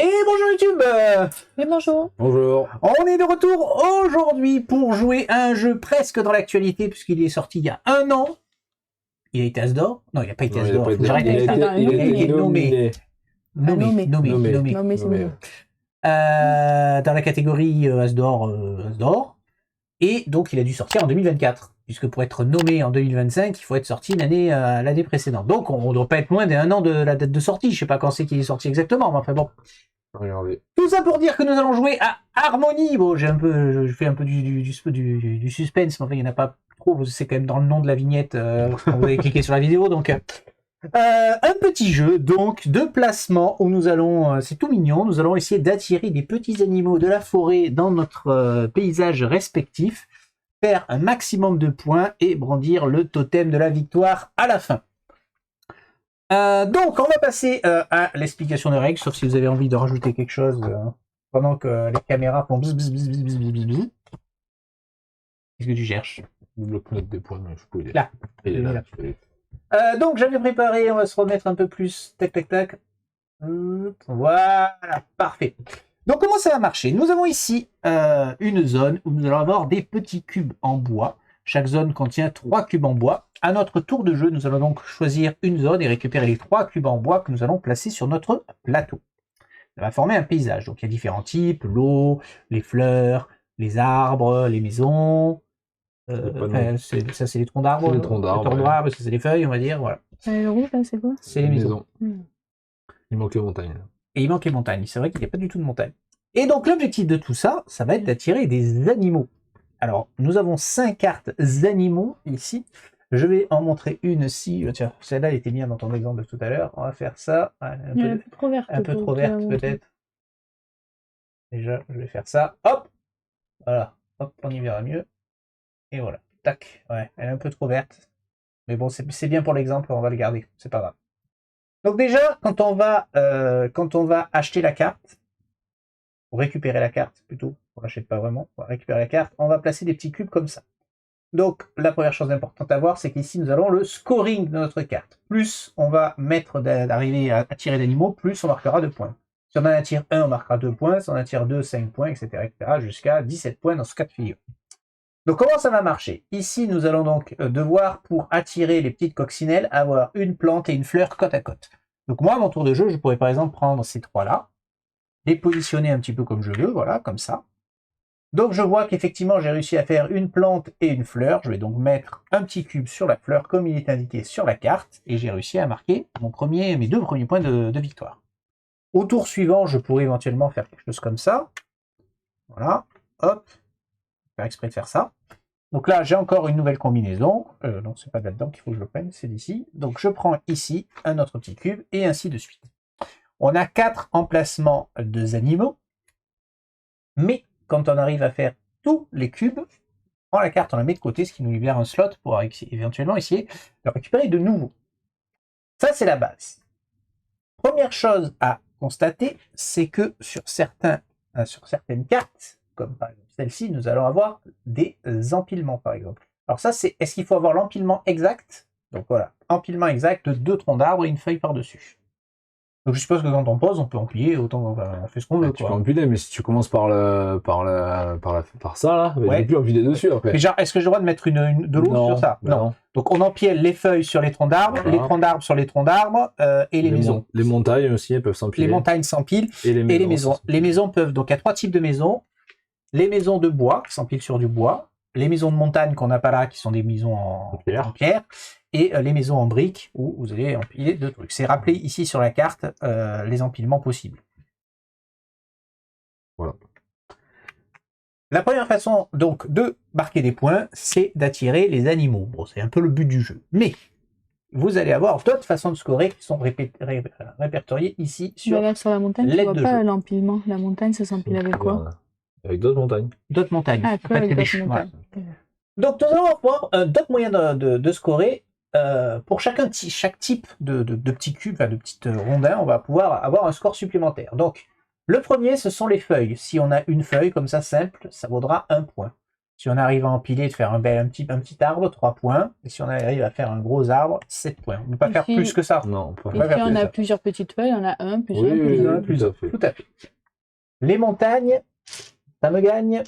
Et bonjour YouTube. Et bonjour. Bonjour. On est de retour aujourd'hui pour jouer à un jeu presque dans l'actualité puisqu'il est sorti il y a un an. Il a été As d'or? Non, il n'a pas été As d'or. Il a été nommé. Nommé, c'est Nommé. mieux. Dans la catégorie As d'or. Et donc il a dû sortir en 2024. Puisque pour être nommé en 2025, il faut être sorti l'année précédente. Donc on ne doit pas être moins d'un an de la date de sortie. Je ne sais pas quand c'est qu'il est sorti exactement, mais enfin bon. Regardez. Tout ça pour dire que nous allons jouer à Harmony. Bon, je fais un peu du suspense, mais enfin il n'y en a pas trop. C'est quand même dans le nom de la vignette quand vous avez cliqué sur la vidéo. Donc un petit jeu donc de placement où nous allons, c'est tout mignon, nous allons essayer d'attirer des petits animaux de la forêt dans notre paysage respectif, faire un maximum de points et brandir le totem de la victoire à la fin. Donc on va passer à l'explication des règles, sauf si vous avez envie de rajouter quelque chose pendant que les caméras font bzz bzz bzz bzz bzz bzz. Qu'est-ce que tu cherches? Le bloc-notes des points, mais je peux Là. Il est là. Donc j'avais préparé, on va se remettre un peu plus, tac tac tac. Voilà, parfait. Donc comment ça va marcher? Nous avons ici une zone où nous allons avoir des petits cubes en bois. Chaque zone contient 3 cubes en bois. À notre tour de jeu, nous allons donc choisir une zone et récupérer les 3 cubes en bois que nous allons placer sur notre plateau. Ça va former un paysage. Donc il y a différents types, l'eau, les fleurs, les arbres, les maisons. Ça c'est les troncs d'arbres. Les troncs d'arbres, d'arbres, ça c'est les feuilles, on va dire. Voilà. Le rouge, là, c'est quoi? C'est les maisons. Il manque les montagnes. Et il manque les montagnes. C'est vrai qu'il n'y a pas du tout de montagne. Et donc l'objectif de tout ça, ça va être d'attirer des animaux. Alors, nous avons 5 cartes animaux ici. Je vais en montrer une ici. Tiens, celle-là elle était bien dans ton exemple de tout à l'heure. On va faire ça. Un peu trop verte. Un peu trop verte peut-être. Déjà, je vais faire ça. Hop. Voilà. Hop, on y verra mieux. Et voilà. Tac. Ouais, elle est un peu trop verte. Mais bon, c'est bien pour l'exemple, on va le garder. C'est pas grave. Donc déjà, quand on va acheter la carte, ou récupérer la carte plutôt, on l'achète pas vraiment, on va récupérer la carte, on va placer des petits cubes comme ça. Donc la première chose importante à voir, c'est qu'ici nous avons le scoring de notre carte. Plus on va d'arriver à attirer d'animaux, plus on marquera 2 points. Si on en attire 1, on marquera 2 points, si on en attire 2, 5 points, etc. jusqu'à 17 points dans ce cas de figure. Donc comment ça va marcher? Ici nous allons donc devoir, pour attirer les petites coccinelles, avoir une plante et une fleur côte à côte. Donc moi, à mon tour de jeu, je pourrais par exemple prendre ces 3-là, les positionner un petit peu comme je veux, voilà, comme ça. Donc je vois qu'effectivement j'ai réussi à faire une plante et une fleur. Je vais donc mettre un petit cube sur la fleur comme il est indiqué sur la carte et j'ai réussi à marquer mes 2 premiers points de victoire. Au tour suivant, je pourrais éventuellement faire quelque chose comme ça. Voilà, hop, faire exprès de faire ça. Donc là, j'ai encore une nouvelle combinaison. Non, c'est pas là-dedans qu'il faut que je le prenne, c'est d'ici. Donc je prends ici un autre petit cube et ainsi de suite. On a 4 emplacements de animaux, mais quand on arrive à faire tous les cubes, on prend la carte, on la met de côté, ce qui nous libère un slot pour éventuellement essayer de récupérer de nouveaux. Ça, c'est la base. Première chose à constater, c'est que sur certaines cartes, comme par exemple celle-ci, nous allons avoir des empilements, par exemple. Alors ça, c'est est-ce qu'il faut avoir l'empilement exact? Donc voilà, empilement exact de 2 troncs d'arbres et une feuille par-dessus. Donc je suppose que quand on pose, on peut empiler, autant on fait ce qu'on veut. Tu peux empiler, mais si tu commences par ça, là, il n'y a plus empiler dessus après. Mais genre, est-ce que j'ai le droit de mettre de l'eau sur ça? Non. Donc on empile les feuilles sur les troncs d'arbres, les troncs d'arbres sur les troncs d'arbres et les maisons. Les montagnes aussi, elles peuvent s'empiler. Les montagnes s'empilent et les maisons. Les maisons peuvent, donc il y a 3 types de maisons. Les maisons de bois, qui s'empilent sur du bois. Les maisons de montagne qu'on n'a pas là, qui sont des maisons en pierre. Et les maisons en briques, où vous allez empiler 2 trucs. C'est rappelé ici sur la carte les empilements possibles. Voilà. La première façon donc de marquer des points, c'est d'attirer les animaux. Bon, c'est un peu le but du jeu. Mais vous allez avoir d'autres façons de scorer qui sont répertoriées ici sur là, sur la montagne, tu vois pas l'empilement. La montagne, ça s'empile avec quoi? Avec d'autres montagnes. D'autres montagnes. Ah, quoi, avec d'autres montagnes. Ouais. Donc nous allons avoir d'autres moyens de scorer. Pour chaque type de petits cubes, enfin de petites rondins, on va pouvoir avoir un score supplémentaire. Donc, le premier, ce sont les feuilles. Si on a une feuille comme ça, simple, ça vaudra 1 point. Si on arrive à empiler, de faire un petit arbre, 3 points. Et si on arrive à faire un gros arbre, 7 points. On ne peut pas faire Si- plus que ça. Non, pas Et Ouais, si on a ça. plusieurs petites feuilles, on a un, plus Oui, un, plus oui, deux. oui. Plus tout à un. fait. Tout à fait. Les montagnes, ça me gagne.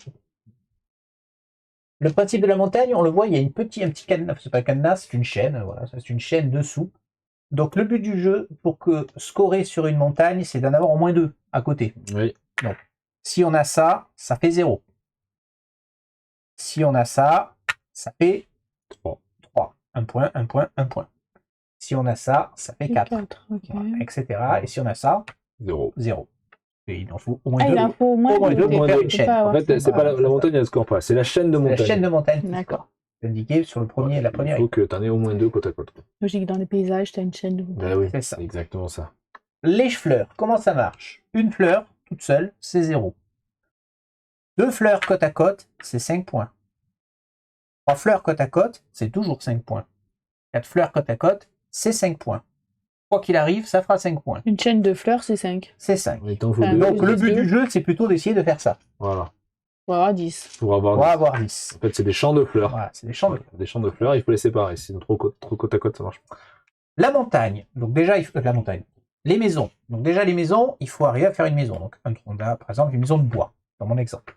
Le principe de la montagne, on le voit, il y a un petit cadenas, c'est pas un cadenas, c'est une chaîne, voilà, c'est une chaîne dessous. Donc le but du jeu, pour que scorer sur une montagne, c'est d'en avoir au moins 2 à côté. Oui. Donc, si on a ça, ça fait 0. Si on a ça, ça fait 3. 3. Un point, un point, un point. Si on a ça, ça fait 4. Ok. Voilà, etc. Et si on a ça, 0. 0. Et il en faut au moins Ah, 2. il en faut au moins Au moins 2 deux. pour faire On une peut chaîne. pas En avoir fait, ça. c'est pas Voilà, la montagne, elle score pas. C'est la chaîne de La montagne. chaîne de montagne. D'accord. C'est indiqué sur le premier, la première. Il faut que tu en aies au moins 2 côte à côte. Logique, dans les paysages, t'as une chaîne de montagne. Bah oui, C'est ça. c'est exactement ça. Les fleurs, comment ça marche? Une fleur, toute seule, c'est 0. 2 fleurs côte à côte, c'est 5 points. 3 fleurs côte à côte, c'est toujours 5 points. 4 fleurs côte à côte, c'est 5 points. Quoi qu'il arrive, ça fera 5 points. Une chaîne de fleurs, c'est 5. C'est 5. Il t'en faut Ah, 2. Donc le but deux. du jeu, c'est plutôt d'essayer de faire ça. Voilà. Pour avoir 10. Pour avoir On va 10. avoir 10. En fait, c'est des champs de fleurs. Voilà, c'est des champs de fleurs. Des champs de fleurs, il faut les séparer. Sinon, trop côte à côte, ça marche pas. La montagne, donc déjà, il faut... la montagne. Les maisons. Donc déjà, les maisons, il faut arriver à faire une maison. Donc on a par exemple une maison de bois, dans mon exemple.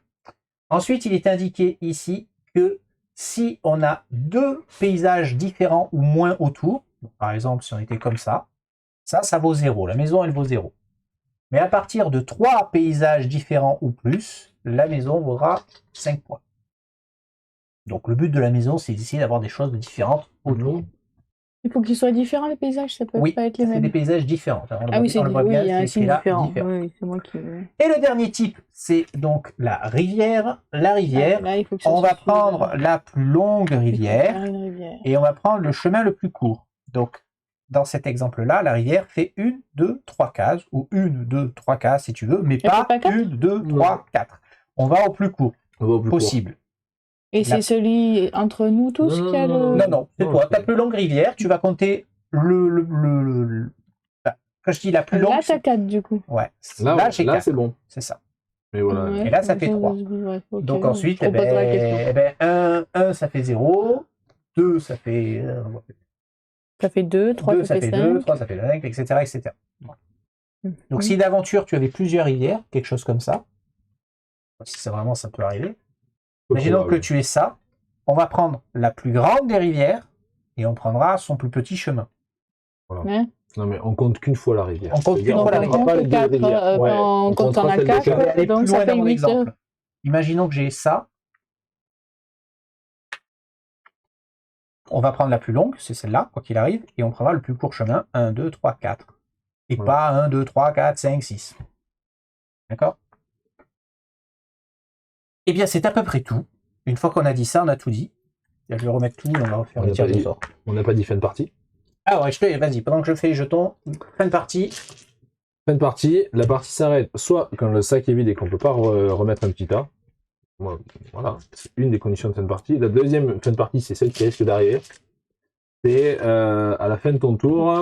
Ensuite, il est indiqué ici que si on a 2 paysages différents ou moins autour, donc, par exemple, si on était comme ça vaut 0. La maison, elle vaut 0. Mais à partir de 3 paysages différents ou plus, la maison vaudra 5 points. Donc le but de la maison, c'est d'essayer d'avoir des choses différentes autour. Il faut qu'ils soient différents, les paysages, ça peut Oui, pas être les c'est des mêmes. paysages différents. On le Ah voit- oui, c'est on le voit oui, bien, il y a un c'est signe écrit là, différent. différent. Oui, c'est moi qui. Et le dernier type, c'est donc la rivière. La rivière, Là, il faut que ça on va suive, prendre la plus longue il faut rivière faire une rivière. et on va prendre le chemin le plus court. Donc, dans cet exemple-là, la rivière fait 1, 2, 3 cases, ou 1, 2, 3 cases si tu veux, mais Elle pas fait pas quatre 1, 2, 3, 4. On va au plus court On va au plus court. possible. Et c'est celui entre nous tous Non, qui a non, le. Non, non, c'est Non, toi. c'est- Ta plus longue rivière, tu vas compter enfin, quand je dis la plus longue, Là, t'as 4 du coup. ouais. Là, j'ai là 4. c'est bon. C'est ça. Mais voilà. Ouais, Et là, ça comme fait 3. ouais, ok, Donc je ensuite, reposerai la question. 1, ça fait 0. 2, ça fait... Ça fait 2, 3, 2, ça fait 5. 2, 3, ça fait 5, etc. etc. Voilà. Donc Mhm. si d'aventure, tu avais plusieurs rivières, quelque chose comme ça, si ça vraiment, ça peut arriver. Imaginons que tu aies ça. On va prendre la plus grande des rivières et on prendra son plus petit chemin. Ouais. Non, mais on compte qu'une fois la rivière. On compte qu'une C'est-à-dire, fois la on rivière. compte pas les deux Quatre, rivières. Ouais, on compte en comptera a celle de 4, Je vais aller donc plus ça loin fait dans mon 8. exemple. Imaginons que j'ai ça. On va prendre la plus longue, c'est celle-là, quoi qu'il arrive, et on prendra le plus court chemin, 1, 2, 3, 4. Et Voilà. pas 1, 2, 3, 4, 5, 6. D'accord? Eh bien, c'est à peu près tout. Une fois qu'on a dit ça, on a tout dit. Je vais remettre tout et on va refaire On le n'a tirage pas au dit. sort. On n'a pas dit fin de partie. Ah ouais, vas-y, pendant que je fais les jetons, fin de partie. Fin de partie, la partie s'arrête soit quand le sac est vide et qu'on peut pas remettre un petit tas. Voilà, c'est une des conditions de fin de partie. La deuxième fin de partie, c'est celle qui risque d'arriver. C'est à la fin de ton tour,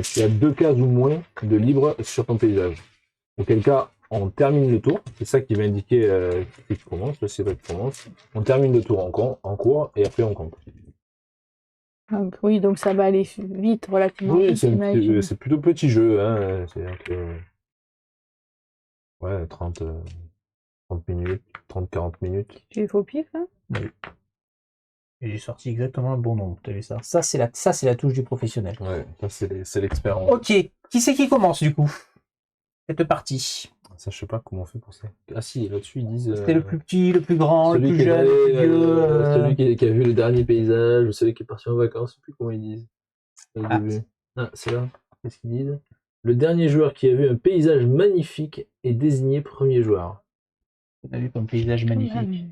tu as 2 cases ou moins de libre sur ton paysage. Auquel cas, on termine le tour. C'est ça qui va indiquer qui commence, c'est vrai qui commence. On termine le tour en cours et après on compte. Donc, oui, donc ça va aller vite, relativement Oui, vite, j'imagine. c'est plutôt petit jeu. Hein. C'est-à-dire que... Ouais, 30 minutes, 30-40 minutes. Tu es faux pif, hein? Et j'ai sorti exactement le bon nombre, t'as vu ça? Ça, c'est la touche du professionnel. Ouais, ça c'est l'expérience. Ok, qui c'est qui commence du coup? Cette partie. Ça, je sais pas comment on fait pour ça. Ah si, là-dessus, ils disent... C'était le plus petit, le plus grand, le celui plus qui est jeune, allé, le plus vieux. celui qui a vu le dernier paysage, celui qui est parti en vacances, je sais plus comment ils disent. Au Ah. début. Ah, c'est là. Qu'est-ce qu'ils disent? Le dernier joueur qui a vu un paysage magnifique est désigné premier joueur. On a vu comme paysage magnifique.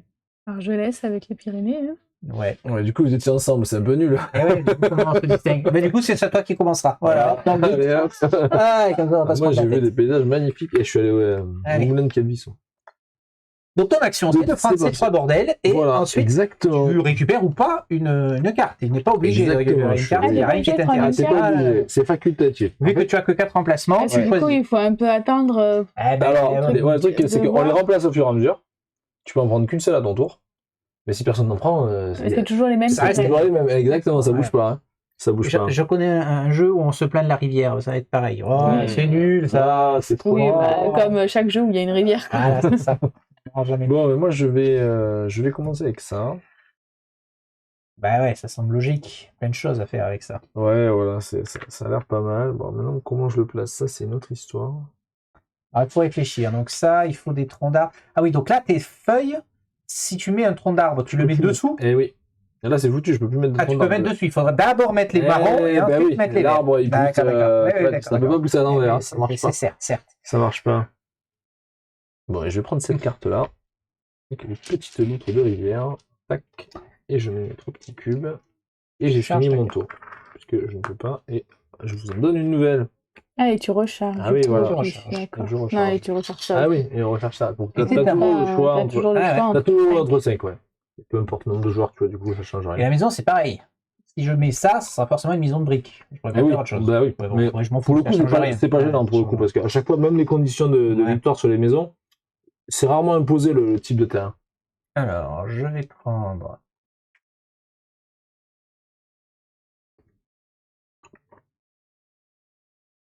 Alors je laisse avec les Pyrénées. Hein. Ouais. Ouais, du coup, vous étiez ensemble, c'est un peu nul. Et ouais, du coup, comment on se distingue? Mais du coup, c'est toi qui commencera. Voilà. Dans le doute. Allez, hop. Ah, et comme ça, on va pas se Moi, prendre j'ai la vu tête. des paysages magnifiques et je suis allé au Allez. Moulin de Calvisson. Donc, ton action, c'est de C'est prendre ces parti. 3 bordels et Voilà, ensuite, exactement. tu récupères ou pas une carte. Il n'est pas obligé de Exactement, récupérer une carte. Il n'y a rien qui je suis- t'intéresse. C'est pas obligé, c'est facultatif. Vu que tu as que 4 emplacements, Parce que tu du coup, choisis. il faut un peu attendre. Eh ben, Alors, ouais. le truc, c'est de qu'on voir. les remplace au fur et à mesure. Tu peux en prendre qu'une seule à ton tour. Mais si personne n'en prend, C'est toujours les mêmes. Ça reste peut-être. toujours les mêmes. Exactement, ça bouge Ouais. pas. Hein. Ça bouge pas. Je connais un jeu où on se plaint de la rivière, ça va être pareil. Oh, Ouais. c'est nul, ça. Ah, c'est trop. Oui, bah, Oh. comme chaque jeu où il y a une rivière. quoi. Ah, c'est ça. Non, jamais. Bon, mais moi, je vais commencer avec ça. Bah ouais, ça semble logique. Plein de choses à faire avec ça. Ouais, voilà, ça a l'air pas mal. Bon, maintenant, comment je le place, ça, c'est une autre histoire. Alors, il faut réfléchir. Donc ça, il faut des troncs d'arbres. Ah oui, donc là, tes feuilles, si tu mets un tronc d'arbre, tu le mets dessous. Eh oui. Et là, c'est foutu, je peux plus mettre de Ah, tu tronc peux d'arbre. mettre dessus. Il faudra d'abord mettre les marrons et bah ensuite oui, mettre les verts. l'arbre, il pousse, D'accord, d'accord. Ouais, ouais, ça peut pas pousser à l'envers, ça marche pas. C'est certes. Ça marche pas. Bon, et je vais prendre cette carte-là, avec les petites loutres de rivière, tac, et je mets mes 3 petits cubes, et j'ai Charge fini ta mon carte. tour, puisque je ne peux pas, et je vous en donne une nouvelle. Ah, et tu recharges. Ah oui, voilà. Tu Ok, recharges. d'accord. Je recharge. Non, et tu recharges ça. Ah oui, et on recherche ça. Donc, Et t'as c'est toujours ta- le choix T'as entre... toujours le Ah ouais. choix T'as entre toujours cinq. entre 5, ouais. Peu importe le nombre de joueurs, tu vois, du coup, ça change Et la rien. maison, c'est pareil. Si je mets ça, ça sera forcément une maison de briques. Je pourrais Ah pas oui, faire autre chose. bah oui, Ouais, bon, mais ouais, je m'en fous, pour le ça coup, change rien. c'est pas gênant pour le coup, parce qu'à chaque fois, même les conditions de Ouais. victoire sur les maisons, c'est rarement imposé le type de terrain. Alors, je vais prendre.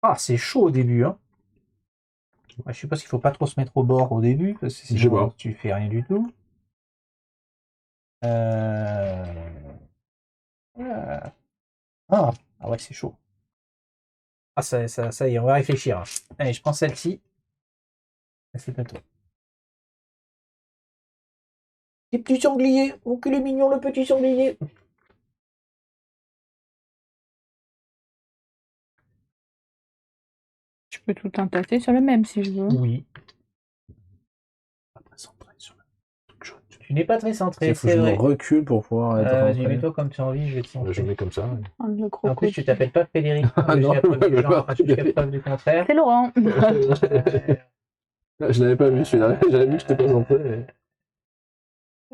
Ah, c'est chaud au début, hein. Ouais, je suppose qu'il faut pas trop se mettre au bord au début, parce que Je sais sinon pas. tu fais rien du tout. Ah, ah ouais, c'est chaud. Ah, ça y est, on va réfléchir. Hein. Allez, je prends celle-ci. Et c'est à toi. Les petits sangliers. Oh, qu'il est mignon, le petit sanglier. Je peux tout entasser sur le même si je veux. Oui. Pas très centré sur le truc jaune. Tu n'es pas très centré, Il faut que c'est je me vrai. recule pour pouvoir être Vas-y, rentré. mets-toi comme tu as envie, je vais te Je centrer. mets comme ça. Oh, le En plus, crocodile. tu t'appelles pas Frédéric. Ah non, jusqu'à preuve je du vais genre, pas. jusqu'à preuve du contraire. C'est Laurent. Je l'avais pas vu celui-là. J'avais vu que j'étais pas centré. Mais...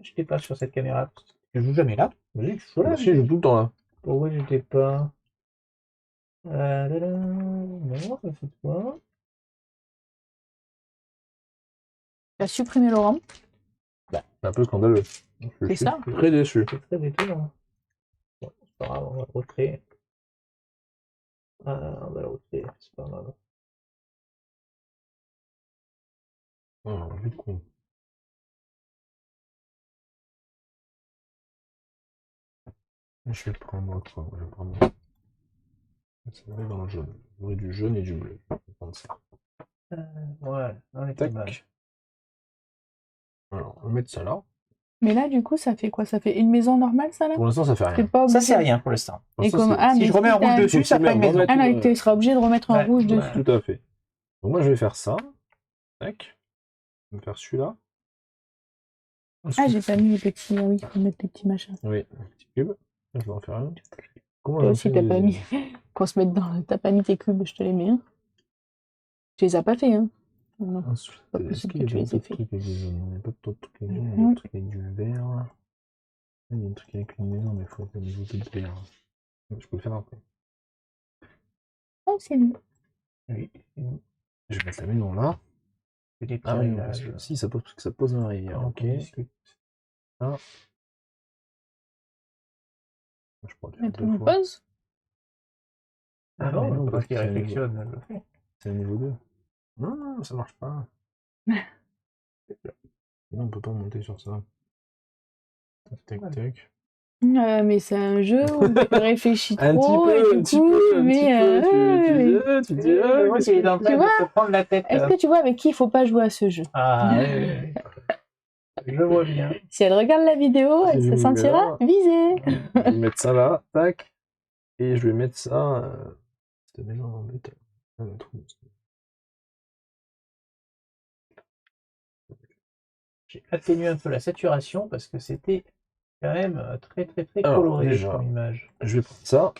Je n'étais pas sur cette caméra. Je joue jamais là. Vas-y, je suis là. Bah, si, je joue tout le temps là. Pourquoi j'étais pas. Non, ça fait quoi? Bah, Tu as supprimé Laurent. C'est un peu scandaleux. Je C'est suis ça. très déçu. C'est très étonnant. Bon, c'est pas grave, on va le recréer. On va le recréer, c'est pas grave. Alors, du coup. Je vais prendre quoi? Je vais prendre. Ça va aller dans le jaune. J'aurai du jaune et du bleu. Je vais prendre ça. Voilà, on est pas mal. Tac. Alors, on va mettre ça là. Mais là, du coup, ça fait quoi? Ça fait une maison normale, ça, là? Pour l'instant, ça fait C'est rien. pas Ça, obligé. c'est rien pour l'instant. Pour Et l'instant, comme... c'est- Ah, Si mais je remets un rouge t'as- dessus, ça fera une maison. Ah, là, tu seras obligé de remettre un Ouais, rouge ouais. dessus. Tout à fait. Donc moi, je vais faire ça. Tac. Je vais faire celui-là. Ah, j'ai pas mis les petits... Ah oui, il faut mettre les petits machins. Oui, un petit cube. Je vais en faire un. Comment Toi j'en aussi, fais t'as le pas mis... deuxième Qu'on se mette dans... T'as pas mis tes cubes, je te les mets. Hein. Tu les as pas fait, hein? Non. Ensuite, Pas est-ce possible qu'il y que a tu les d'autres aies fait. trucs avec des zones? Il n'y a pas d'autres trucs avec des zones, il y a Mhm. des trucs avec du vert. Il y a des trucs avec une maison, mais il faut pas niveau de vert. Je peux le faire après. Oh, c'est lui. Oui, Je vais mettre la maison là. c'est des petits Ah oui, réglages. parce que si, ça pose, parce que ça pose dans la rivière. On Ok. discute. Ah. Je pourrais le faire Mettre deux une fois. pause. Ah mais non, parce parce que qu'il c'est un réflexionne, je le fais. C'est un niveau 2. Non, ça marche pas. Non, on peut pas monter sur ça. Tac, tac, tac. Mais c'est un jeu où tu réfléchis Un petit trop et peu, du un petit coup, peu, tu un mets... petit peu. Tu dis, ah, Moi, qu'est-ce il est que en je train Tu de vois se prendre la tête. Est-ce que tu vois avec qui il faut pas jouer à ce jeu? Ah, oui, oui, oui. Je vois bien. Si elle regarde la vidéo, elle Je se me sentira mets visée. Je vais mettre ça là, tac. Et je vais mettre ça. Cette maison en béton. J'ai atténué un peu la saturation parce que c'était quand même très très très Alors, coloré déjà. comme image. Je vais prendre ça.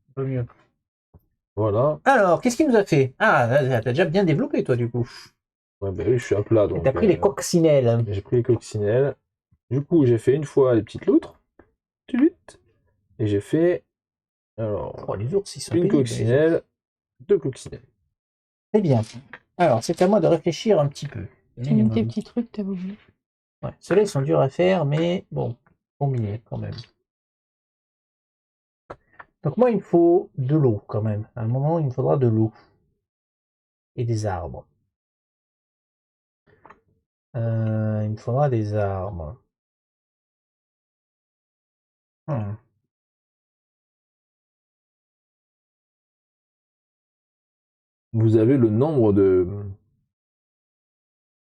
Un peu mieux. Voilà. Alors, qu'est-ce qu'il nous a fait? Ah, t'as déjà bien développé toi du coup. Ouais, bah oui, je suis à plat. Et Donc, t'as pris les coccinelles. j'ai pris les coccinelles. Du coup, j'ai fait une fois les petites loutres. Tut. Et j'ai fait. Alors, Oh, les ours, ils sont une pénibles, les coccinelle, ours. 2 coccinelles. Très bien. Alors, c'est à moi de réfléchir un petit peu. Tu mets tes petits trucs, t'as oublié. Ouais, ceux-là, ils sont durs à faire, mais bon, combinés quand même. Donc moi, il me faut de l'eau quand même. À un moment, il me faudra de l'eau. Et des arbres. Il me faudra des arbres. Hmm. Vous avez le nombre de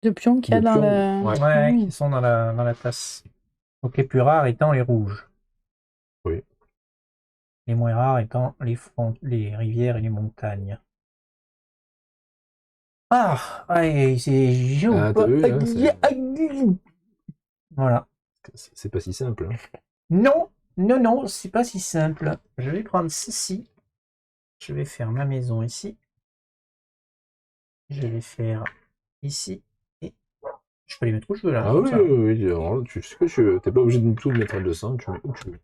De pions qu'il y a dans pions. le... Ouais. Ouais, Mmh. qui sont dans la tasse. Donc les plus rares étant les rouges. Oui. Les moins rares étant les rivières et les montagnes. Ah, ouais, c'est chaud. Ah, t'as vu, hein, Voilà. c'est pas si simple. Hein. Non, non, non, c'est pas si simple. Je vais prendre ceci. Je vais faire ma maison ici. Je vais faire ici. Et je peux les mettre où je veux là. Ah comme oui, ça. oui, alors, tu sais ce que tu veux. T'es pas obligé de tout mettre à 200, tu mets où tu veux.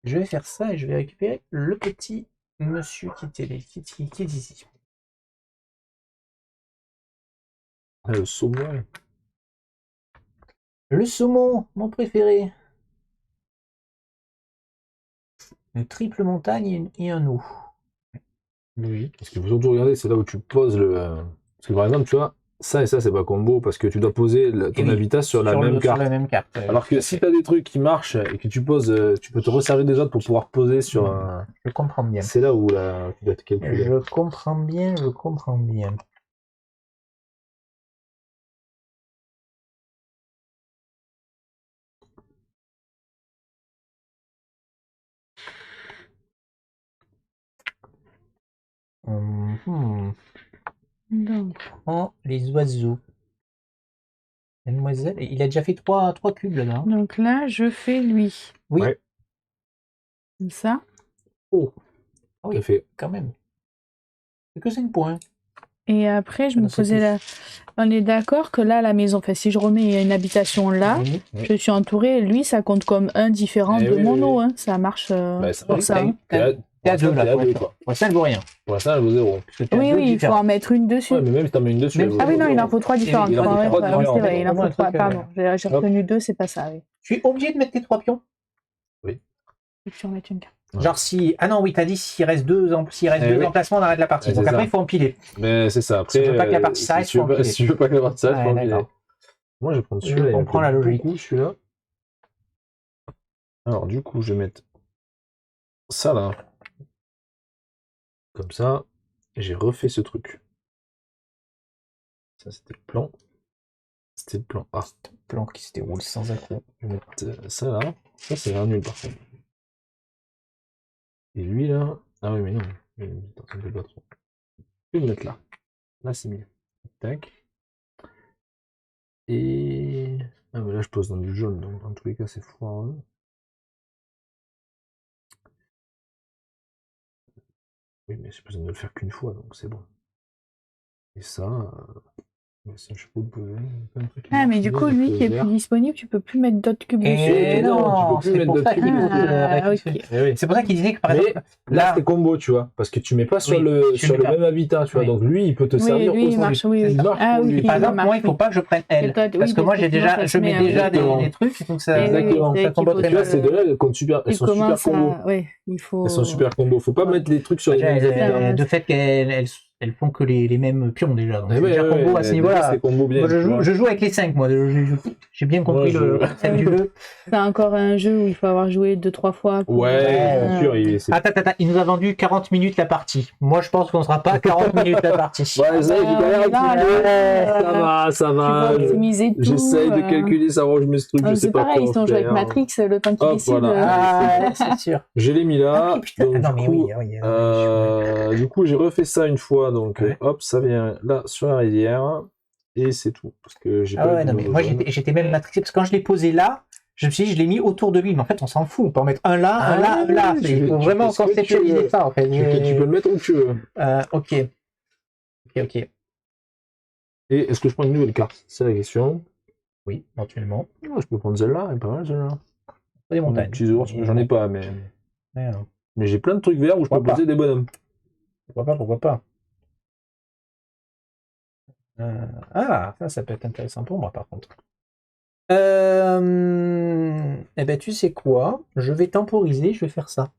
Je vais faire ça et je vais récupérer le petit monsieur qui est ici. Ah, le saumon. Le saumon, mon préféré. Une triple montagne et un eau. Oui. Parce qu'il faut surtout regarder, c'est là où tu poses le. Parce que par exemple, tu vois, ça et ça, c'est pas combo parce que tu dois poser ton oui, habitat sur la même carte. Sur la même carte. Alors que si tu as des trucs qui marchent et que tu poses, tu peux te resservir des autres pour pouvoir poser sur un. Je comprends bien. C'est là où là, tu dois te calculer. Je comprends bien, je comprends bien. Donc, Oh, les oiseaux. Mademoiselle, il a déjà fait trois cubes là. donc là, je fais lui. Oui. Ouais. Comme ça. Oh, Tout oui, à fait. quand même. C'est que 5 points. Et après, je me Non, c'est posais plus. là. On est d'accord que là, la maison, enfin, si je remets une habitation là, Oui. je suis entourée. Lui, ça compte comme un différent Eh de oui, mon oui, eau. oui. Hein. Ça marche Bah, ça pour marche, ça. Hein. T'es à 2 là. T'es à Pour deux, l'instant. quoi. Pour l'instant, elle vaut rien. Pour l'instant, elle vaut 0. Parce que t'es à Oui, deux oui, il faut différents. en mettre une dessus. Ouais, mais même si t'en mets une dessus, Même elle vaut ça, Ah oui, non, 0. il en faut 3 différentes. il en faut Ouais, trois oui, différentes. c'est vrai, il en Donne-moi faut un 3. truc, Pardon, j'ai retenu 2, c'est pas ça. Oui. Je suis obligé de mettre tes 3 pions. Oui. Il faut que tu remettes une carte. Ouais. Genre si. Ah non, oui, t'as dit s'il reste deux oui. emplacements, on arrête la partie. Ouais, Donc c'est après, ça. il faut empiler. Mais c'est ça. Après, Si tu veux pas que la partie s'arrête, faut empiler. si tu veux pas que la partie s'arrête, Ouais, faut empiler. d'accord. Moi, je vais prendre Je celui-là. Il me comprends plaît la logique. beaucoup, celui-là. Alors, du coup, je vais mettre ça là. Comme ça. Et j'ai refait ce truc. Ça, c'était le plan. C'était le plan A. Plan qui se déroule sans accroc. Je vais mettre ça là. Ça, c'est vraiment nul par contre. Et lui là. Ah oui, mais non. Attends, ça me fait pas trop. Je vais le mettre là. Là, c'est mieux. Tac. Et. Ah, mais là, je pose dans du jaune, donc dans tous les cas, c'est foireux. Oui, mais j'ai besoin de le faire qu'une fois, donc c'est bon. Et ça, je peux poser plein de trucs qui Ah, mais marchent du bien coup, avec lui le qui est vert. plus disponible, tu peux plus mettre d'autres cubes dessus. Et non, tu peux plus c'est pour mettre ça d'autres qu'il faut cubes. Ah, ok. Eh oui. C'est pour ça qu'il disait que par Mais exemple, là, là, c'est combo, tu vois, parce que tu mets pas sur Oui, le, tu sur mets le pas. même habitat, tu vois, Oui. donc lui, il peut te Oui, servir lui, il aussi. marche, oui, oui. Il marche Ah pour oui, lui. ok, par il exemple, marche, moi, il faut oui. pas que je prenne elle. Et toi, Parce oui, que moi, parce que sinon, ça se je mets met, déjà exactement. des trucs, donc ça. Et oui, Exactement. c'est Ça vrai tombe qu'il très faut Tu vois, mal. ces deux-là, elles comptent super, elles Tu sont super commences combo. à... Ouais, il faut... Elles sont super combo. Faut pas mettre les trucs sur les mêmes habitants. De fait qu'elles font que les mêmes pions déjà. Donc Eh c'est ouais, déjà ouais, combo à ouais, ce déjà, niveau-là. c'est combo bien. Moi, tu vois. je joue avec les 5, moi. J'ai bien compris Moi, le concept du jeu. C'est encore un jeu où il faut avoir joué 2-3 fois. Pour... Ouais, bien sûr. Attends, il nous a vendu 40 minutes la partie. Moi, je pense qu'on ne sera pas à 40 minutes la partie. Ouais, ça, j'ai galéré. Ça va. Tu peux optimiser tout. J'essaye de calculer, savoir où je mets ce truc, je sais C'est pas pareil, quoi si on joue avec faire. Matrix, le temps qu'il Hop, décide... voilà. Ah, c'est sûr. Je l'ai mis là. Ah oui, putain. Donc, Ah non, du mais coup, oui. du coup, j'ai refait ça une fois. Donc, Ouais. hop, ça vient là sur la rivière. Et c'est tout. Parce que j'ai Ah pas ouais, eu non, de mais nouveau moi jaune. j'étais même matrixé parce que quand je l'ai posé là, je me suis dit, je l'ai mis autour de lui. Mais en fait, on s'en fout. On peut en mettre un là, un là, un là. Il faut vraiment conceptualiser ça en fait. Tu peux le mettre où tu veux. Ok. Ok. Et est-ce que je prends une nouvelle carte? C'est la question. Oui, éventuellement. Ah, je peux prendre celle-là, elle est pas mal celle-là. Des montagnes. Petits ours, j'en ai pas, mais non. j'ai plein de trucs verts où je peux Pourquoi poser des bonhommes. Pourquoi pas. Ah, ça peut être intéressant pour moi par contre. Eh ben, tu sais quoi? Je vais temporiser, je vais faire ça.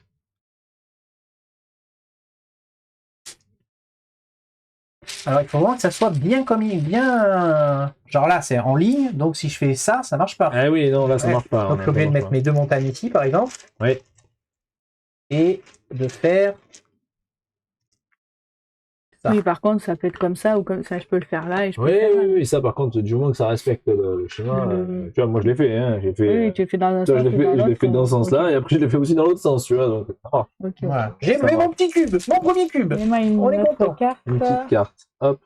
Alors, il faut vraiment que ça soit bien comme bien. Genre là, c'est en ligne, donc si je fais ça, ça marche pas. Ah oui, non, là, ça Ouais. marche pas. Donc, je suis obligé de mettre mes deux montagnes ici, par exemple, Oui. et de faire ça. Oui, par contre, ça peut être comme ça ou comme ça. Je peux le faire là et je peux Oui, le faire là. oui, ça, par contre, du moment que ça respecte le schéma, Le- tu vois, moi, je l'ai fait, hein. J'ai fait, Oui, tu le fais dans un tu vois, sens ou dans je l'ai l'autre. fait dans ce sens-là, Ok. et après, je l'ai fait aussi dans l'autre sens, tu vois, donc, ah, Ok, ok. Voilà. J'ai Ça fait va. mon petit cube, mon premier cube. Mets-moi On est une autre content. carte. une petite carte. Hop.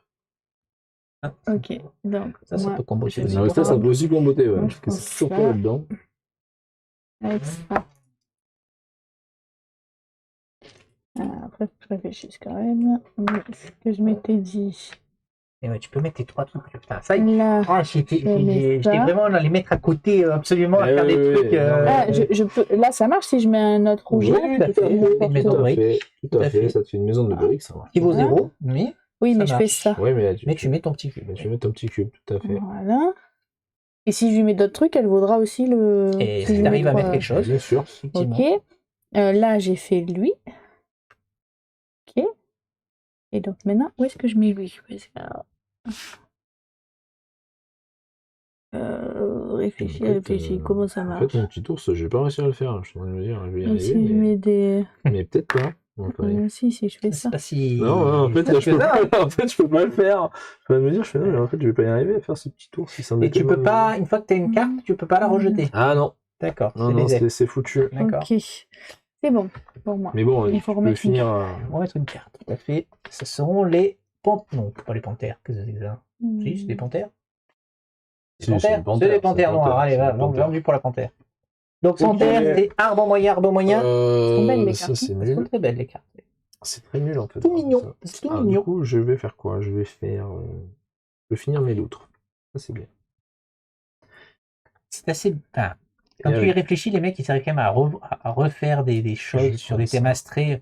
Ah, Ok, donc ça moi, peut comboter je aussi. vais Non, ça prendre peut aussi comboter, ouais. Moi, Parce je que pense c'est toujours ça. pas là-dedans. avec ça. Après, faut que je réfléchisse quand même. Ce que je m'étais dit. Et ouais, tu peux mettre tes trois trucs. Putain, ça, Là, j'étais je mets ça. vraiment à les mettre à côté absolument, à Eh faire des oui, trucs. oui, non, mais- Ah, je peux... Là, ça marche si je mets un autre rouge. Oui, tout à tout fait. à fait, Une maison tout de à briques. fait, tout à Tout à fait. fait. Ça te fait une maison de briques, ça marche. Qui vaut Voilà. 0, mais Oui, ça mais je fais marche. ça. Oui, mais là, Mais tu mets ton petit cube. mais tu mets ton petit cube, tout à fait. Voilà. Et si je lui mets d'autres trucs, elle vaudra aussi le. Et si si je tu arrives à mets mettre trois- quelque chose, Bien sûr. effectivement. Ok. Là, j'ai fait lui. Ok. Et donc maintenant, où est-ce que je mets lui? Parce que, réfléchis, En fait, réfléchis. Comment ça En marche? fait, mon petit ours, je vais pas réussir à le faire. Je suis en train de me dire, je vais y Et arriver, si je mets des. mais peut-être pas. Bon, attendez. Si je fais C'est ça. pas si. Non, non, en fait, ça, je peux ça, pas, en fait, je peux pas le faire. Je vais me dire, je fais, non, mais en fait, je vais pas y arriver à faire ce petit tour si ça Et tu peux pas, une fois que tu as une carte, tu peux pas la rejeter. Ah non, D'accord, non, c'est non, les ailes. c'est foutu. D'accord. Ok. C'est bon pour moi. Mais bon, Il faut tu peux remettre une finir. On va mettre une carte, tout à fait. Ce seront les panthères. Non, pas les panthères. Qu'est-ce que c'est que ça? Si, c'est des panthères. Des Si, c'est panthères. C'est des panthères noires. Allez, va, vendu pour la panthère. Donc, Ok. panthère, c'est arbre moyen. sont belles, les Ça, cartes. c'est Elles sont nul. très belles, les cartes. C'est très nul, en fait. Tout mignon. Ça. C'est tout Alors, du mignon. coup, je vais faire quoi? Je vais finir mes loutres. Ça, c'est bien. C'est assez. Enfin, quand Et tu y avec- réfléchis, les mecs, ils arrivent quand même à refaire des Je vais choses sur des prendre thèmes ça. abstraits.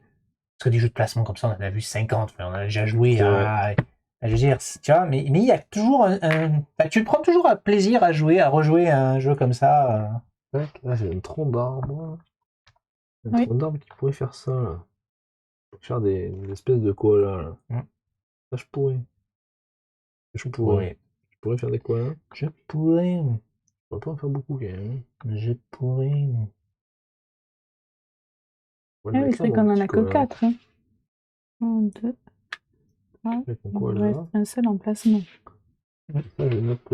Parce que des jeux de placement comme ça, on en a vu 50. On a déjà joué C'est à. Je veux dire, tu vois, mais il y a toujours enfin, tu prends toujours un plaisir à jouer, à rejouer à un jeu comme ça. Tac, là, j'ai un tronc d'arbre. Un Oui. tronc d'arbre qui pourrait faire ça, là. Faire des espèces de koalas, là. Mm. Ça, je pourrais. Je Je pourrais. pourrais. Je pourrais faire des koalas. Je pourrais. Je pourrais pas en faire beaucoup, quand même. Je pourrais. On va le Ah oui, mettre c'est là, vrai qu'on mon en petit a que koala. 4. 1, 2, 3. Avec mon Il me koala, reste là. un seul emplacement. Ça, je note.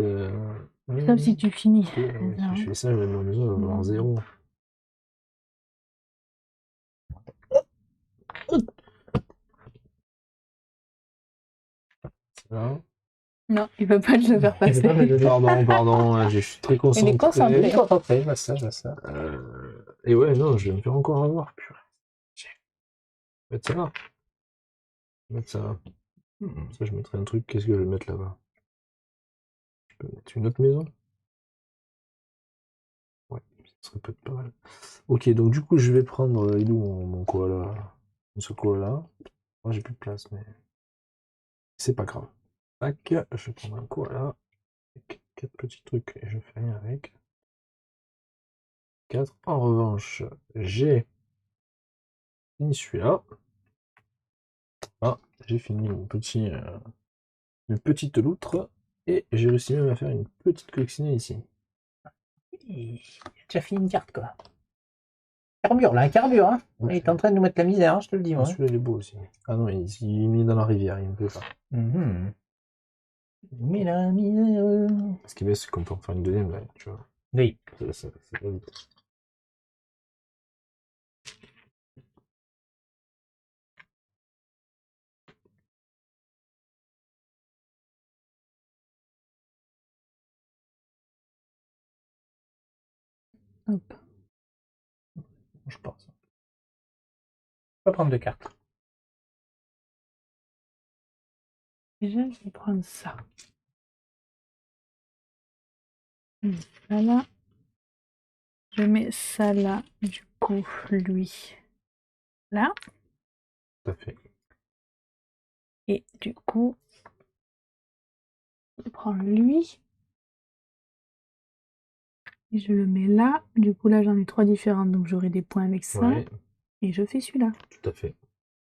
Sauf si tu finis. Si je fais ça, ma maison va valoir 0. Là. Non, il peut pas te le faire Il veut pas me passer. le donner. Pardon, je suis très concentré. Il est concentré. Il est concentré, bah ça, bah ça. Et ouais, non, je vais me faire encore avoir, purée. Je vais mettre ça là. Je vais mettre ça là. Ça, je mettrai un truc. Qu'est-ce que je vais mettre là-bas? Je peux mettre une autre maison? Ouais, ça serait peut-être pas mal. Ok, donc du coup, je vais prendre. Il est où mon koala? Ce koala. Moi, j'ai plus de place, mais c'est pas grave. Tac, je vais prendre un koala. Avec 4 petits trucs et je fais rien avec. 4. En revanche, j'ai fini celui-là. Ah, j'ai fini une petite loutre et j'ai réussi même à faire une petite coccinelle ici. Il a déjà fini une carte, quoi. Carbure, là, un carbure, hein. Ok. Il est en train de nous mettre la misère, hein, je te le dis, Ah, moi. celui-là il est beau aussi. Ah non, il est mis dans la rivière, il me plaît pas. Mhm. Mais la misère. Ce qui est bien, c'est qu'on peut en faire une deuxième là, tu vois. Oui. Ça va vite. Hop. Je pense. On va prendre 2 cartes. Déjà, je vais prendre ça. Voilà. Je mets ça là, du coup, lui. Là. Tout à fait. Et du coup, je prends lui. Et je le mets là. Du coup, là, j'en ai 3 différentes, donc j'aurai des points avec ça. Ouais, Et je fais celui-là. tout à fait.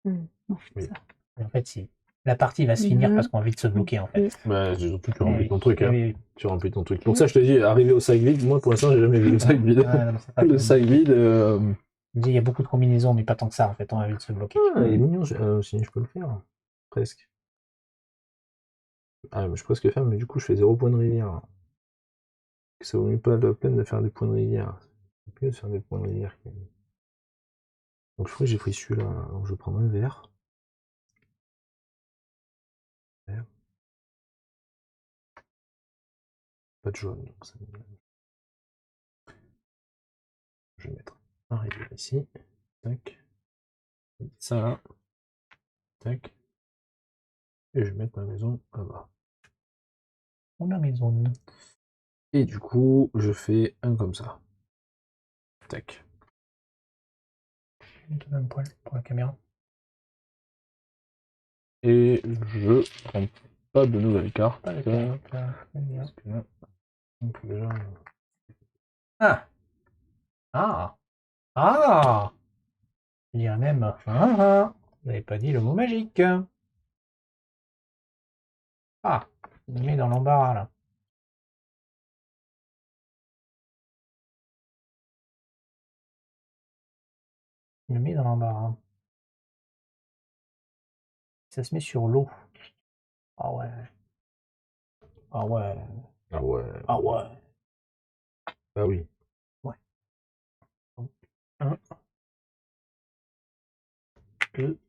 Non, Oui. ça. Et en fait, si la partie va se finir parce qu'on a envie de se bloquer, en fait. Bah, surtout, tu Eh remplis oui, ton truc. eh Hein. oui, oui. Tu remplis ton truc. Pour ça, je te dis, arriver au sac vide, moi, pour l'instant, j'ai jamais vu le sac vide. Ah, non, mais c'est pas Le que- sac vide. Je dis, il y a beaucoup de combinaisons, mais pas tant que ça, en fait. On a envie de se bloquer. Ah, il est mignon, si je peux le faire. Presque. Ah, mais je peux presque faire, mais du coup, je fais 0 point de rivière. Ça vaut mieux pas la peine de faire des points de rivière. C'est mieux de faire des points de rivière. Donc, je crois que j'ai pris celui-là. Donc, je vais prendre un vert. Vert. Pas de jaune. Donc ça... Je vais mettre un rivière ici. Tac. Ça là. Tac. Et je vais mettre ma maison là-bas. On a maison. Et du coup, je fais un comme ça. Tac. Je te donne un poil pour la caméra. Et je prends pas de nouvelles cartes. Pas de carte, là. Parce que là, donc déjà, Ah! Ah! Ah! Il y a même. Vous n'avez pas dit le mot magique. Ah! Il me met dans l'embarras, là. Il me met dans l'embarras. Ça se met sur l'eau. Ah ouais. Ah ouais. ah ouais. Ah ouais. Ah oui. Ouais. 1, 2.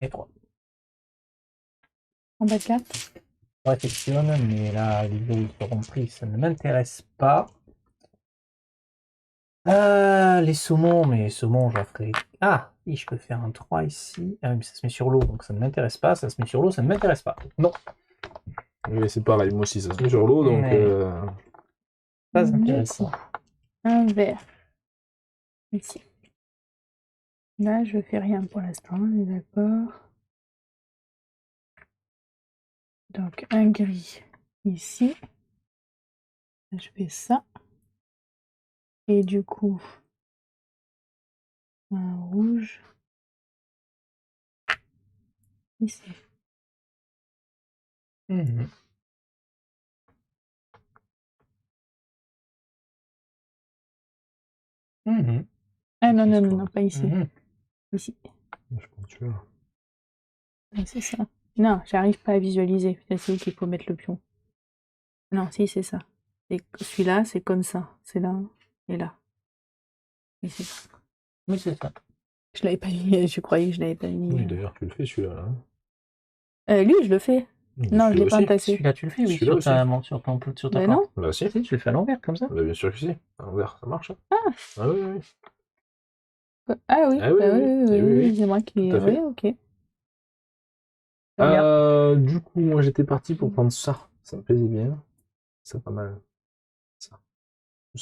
Et 3. En bas de carte. Je réflexionne, mais là, les vidéos seront prises, ça ne m'intéresse pas. Les saumons, mais les saumons, j'en ferai. Ah, oui, je peux faire un 3 ici. Ah oui, mais ça se met sur l'eau, donc ça ne m'intéresse pas. Ça se met sur l'eau, ça ne m'intéresse pas. Non, Oui, c'est pareil, moi aussi, ça se met sur l'eau, donc... Mais- pas Du intéressant. coup, un vert. Ici. Là, je fais rien pour l'instant, on est d'accord. Donc, un gris ici. Je fais ça. Et du coup, un rouge ici. Mhm. Mhm. Ah non, non, C'est non, quoi non, pas ici. Mhm. Ici. Je pense que là. Ah, c'est ça. Non, j'arrive pas à visualiser. Putain, c'est où qu'il faut mettre le pion. Non, si, c'est ça. Et celui-là, c'est comme ça. C'est là et là. Et c'est ça. Oui, c'est ça. Je l'avais pas mis, je croyais que je l'avais pas mis. Oui, d'ailleurs, tu le fais, celui-là. Hein. Lui, je le fais. Non, je l'ai pas entassé. Celui-là, tu le fais, oui, Celui-là sur aussi. ta, sur ta Mais carte. non. Bah si. Si, tu le fais à l'envers, comme ça. Bah, bien sûr que si. À l'envers, ça marche. Hein. Ah. Ah oui, oui. Ah oui, Ah oui, bah oui, oui, oui, oui, oui. c'est moi qui. Tout à fait. Oui, ok. Très bien. Du coup, moi, j'étais parti pour prendre ça. Ça me plaisait bien. C'est pas mal. Ça.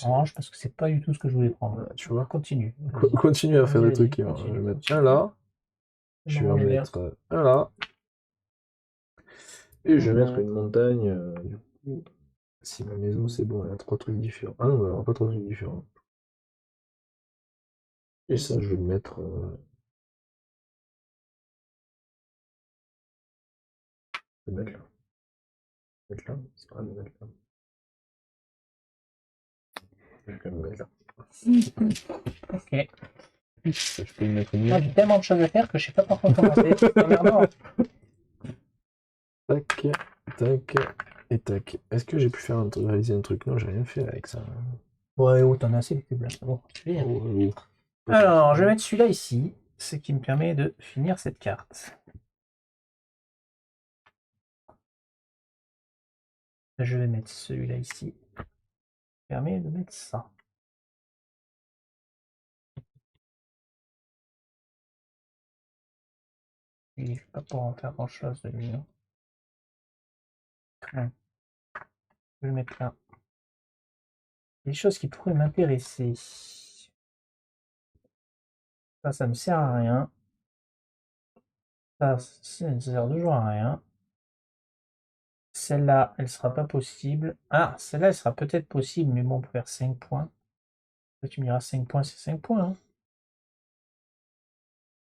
Orange, parce que c'est pas du tout ce que je voulais prendre. Ouais, tu vois. Continue. Continue à faire Vas-y, des trucs. vas-y, Je continue, vais mettre continue. un là. Je Je vais en m'en vais mettre un là. Et je vais mettre une montagne. Du coup, si ma maison c'est bon, elle a 3 trucs différents. Ah non, elle aura pas 3 trucs différents. Et ça, je vais le mettre. Je vais le mettre là. Mettre là. C'est pas grave de mettre là. Je vais quand même le mettre là. Ok. Je peux le mettre Moi, mieux. j'ai tellement de choses à faire que je sais pas par quoi commencer. C'est emmerdant. Tac, tac, et tac. Est-ce que j'ai pu faire réaliser un truc? Non, j'ai rien fait avec ça. Ouais, oh, t'en as assez les cubes là. C'est bon, je vais y aller. Oh, oui. Alors, je vais mettre celui-là ici, ce qui me permet de finir cette carte. Je vais mettre celui-là ici, qui permet de mettre ça. Et je ne vais pas pouvoir en faire grand-chose de lui. Hein. Je vais le mettre là. Des choses qui pourraient m'intéresser. Ça me sert à rien. Ça ne sert toujours à rien. celle-là, elle sera pas possible. Ah, celle-là, elle sera peut-être possible, mais bon, on peut faire 5 points. Là, tu me diras 5 points, c'est 5 points.